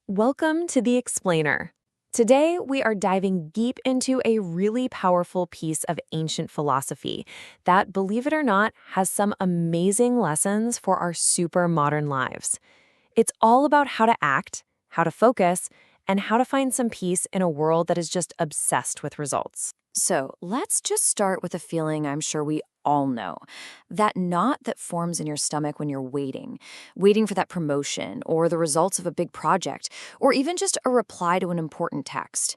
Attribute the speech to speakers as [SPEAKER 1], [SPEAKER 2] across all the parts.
[SPEAKER 1] Welcome to The Explainer. Today, we are diving deep into a really powerful piece of ancient philosophy that, believe it or not, has some amazing lessons for our super modern lives. It's all about how to act, how to focus, and how to find some peace in a world that is just obsessed with results.
[SPEAKER 2] So let's just start with a feeling I'm sure we all know. That knot that forms in your stomach when you're waiting for that promotion or the results of a big project, or even just a reply to an important text.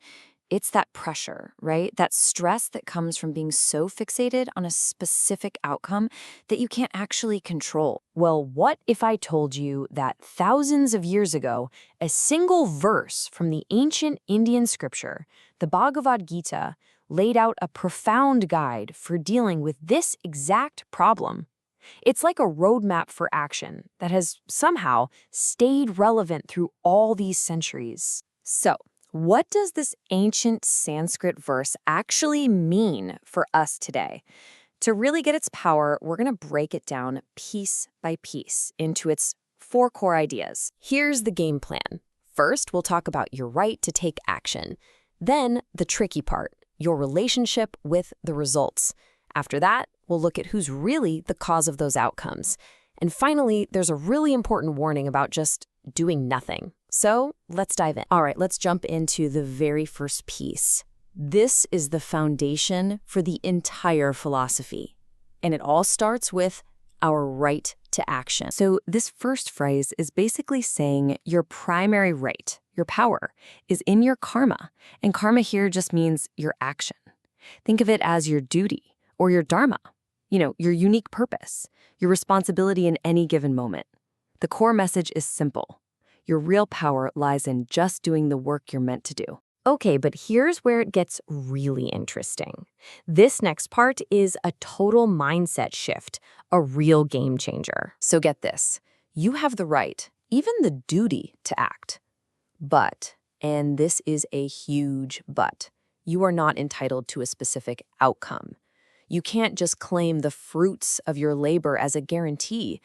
[SPEAKER 2] It's that pressure, right? That stress that comes from being so fixated on a specific outcome that you can't actually control.
[SPEAKER 1] Well, what if I told you that thousands of years ago, a single verse from the ancient Indian scripture, the Bhagavad Gita, laid out a profound guide for dealing with this exact problem? It's like a roadmap for action that has somehow stayed relevant through all these centuries. So, what does this ancient Sanskrit verse actually mean for us today? To really get its power, we're going to break it down piece by piece into its four core ideas. Here's the game plan. First, we'll talk about your right to take action. Then, the tricky part, your relationship with the results. After that, we'll look at who's really the cause of those outcomes. And finally, there's a really important warning about just doing nothing. So let's dive in. All right, let's jump into the very first piece. This is the foundation for the entire philosophy. And it all starts with our right to action. So this first phrase is basically saying your primary right, your power, is in your karma. And karma here just means your action. Think of it as your duty or your dharma, your unique purpose, your responsibility in any given moment. The core message is simple. Your real power lies in just doing the work you're meant to do. Okay, but here's where it gets really interesting. This next part is a total mindset shift, a real game changer. So get this, you have the right, even the duty to act. But, and this is a huge but, you are not entitled to a specific outcome. You can't just claim the fruits of your labor as a guarantee.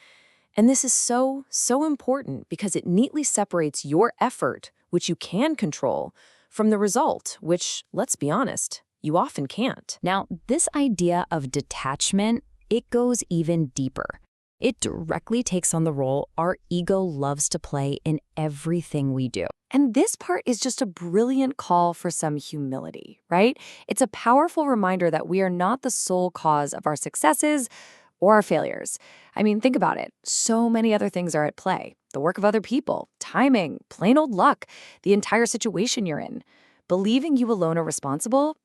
[SPEAKER 1] And this is so important because it neatly separates your effort, which you can control, from the result, which, let's be honest, you often can't.
[SPEAKER 2] Now, this idea of detachment, it goes even deeper. It directly takes on the role our ego loves to play in everything we do. And this part is just a brilliant call for some humility, right? It's a powerful reminder that we are not the sole cause of our successes or our failures. I mean, think about it. So many other things are at play. The work of other people, timing, plain old luck, the entire situation you're in. Believing you alone are responsible,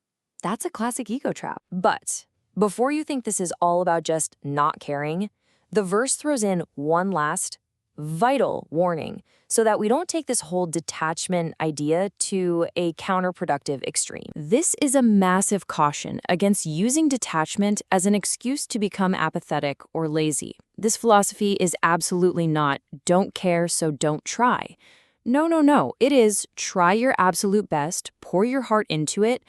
[SPEAKER 2] that's a classic ego trap.
[SPEAKER 1] But before you think this is all about just not caring, the verse throws in one last vital warning so that we don't take this whole detachment idea to a counterproductive extreme. This is a massive caution against using detachment as an excuse to become apathetic or lazy. This philosophy is absolutely not don't care, so don't try. No. It is try your absolute best, pour your heart into it,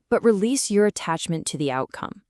[SPEAKER 1] but release your attachment to the outcome.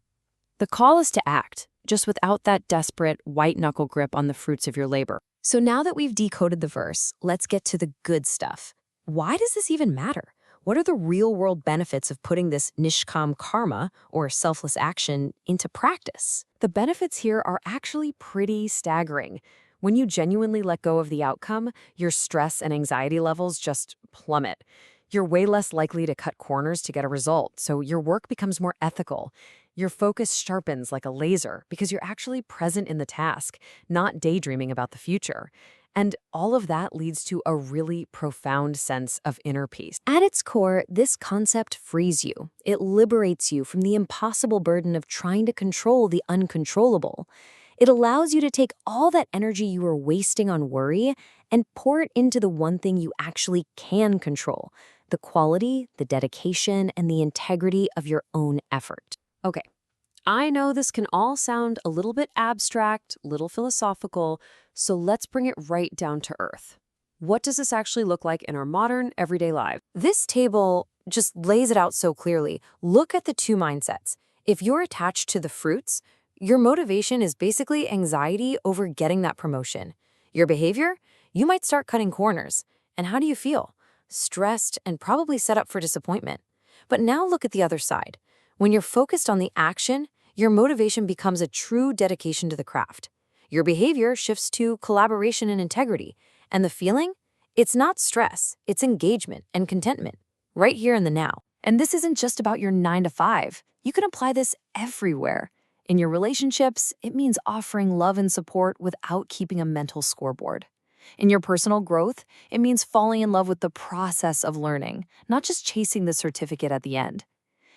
[SPEAKER 1] The call is to act, just without that desperate white-knuckle grip on the fruits of your labor. So now that we've decoded the verse, let's get to the good stuff. Why does this even matter? What are the real-world benefits of putting this Nishkam karma, or selfless action, into practice? The benefits here are actually pretty staggering. When you genuinely let go of the outcome, your stress and anxiety levels just plummet. You're way less likely to cut corners to get a result, so your work becomes more ethical. Your focus sharpens like a laser because you're actually present in the task, not daydreaming about the future. And all of that leads to a really profound sense of inner peace. At its core, this concept frees you. It liberates you from the impossible burden of trying to control the uncontrollable. It allows you to take all that energy you were wasting on worry and pour it into the one thing you actually can control: the quality, the dedication, and the integrity of your own effort. Okay, I know this can all sound a little bit abstract, little philosophical, so let's bring it right down to earth. What does this actually look like in our modern, everyday lives? This table just lays it out so clearly. Look at the two mindsets. If you're attached to the fruits, your motivation is basically anxiety over getting that promotion. Your behavior? You might start cutting corners. And how do you feel? stressed, and probably set up for disappointment. But now look at the other side. When you're focused on the action, your motivation becomes a true dedication to the craft. Your behavior shifts to collaboration and integrity. And the feeling? It's not stress, it's engagement and contentment, right here in the now. And this isn't just about your 9 to 5. You can apply this everywhere. In your relationships, it means offering love and support without keeping a mental scoreboard. In your personal growth, it means falling in love with the process of learning, not just chasing the certificate at the end.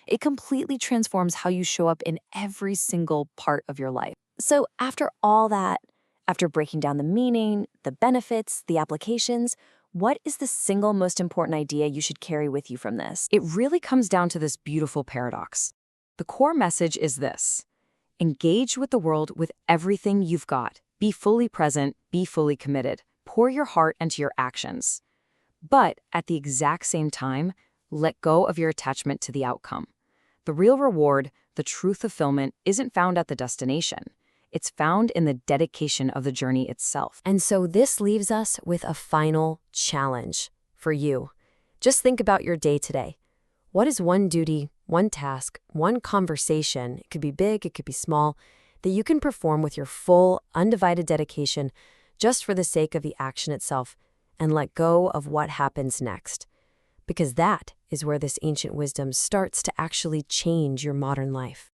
[SPEAKER 1] It completely transforms how you show up in every single part of your life.
[SPEAKER 2] So after all that, after breaking down the meaning, the benefits, the applications, what is the single most important idea you should carry with you from this?
[SPEAKER 1] It really comes down to this beautiful paradox. The core message is this: engage with the world with everything you've got. Be fully present, be fully committed. Pour your heart into your actions. But at the exact same time, let go of your attachment to the outcome. The real reward, the true fulfillment, isn't found at the destination. It's found in the dedication of the journey itself.
[SPEAKER 2] And so this leaves us with a final challenge for you. Just think about your day today. What is one duty, one task, one conversation, it could be big, it could be small, that you can perform with your full, undivided dedication just for the sake of the action itself, and let go of what happens next? Because that is where this ancient wisdom starts to actually change your modern life.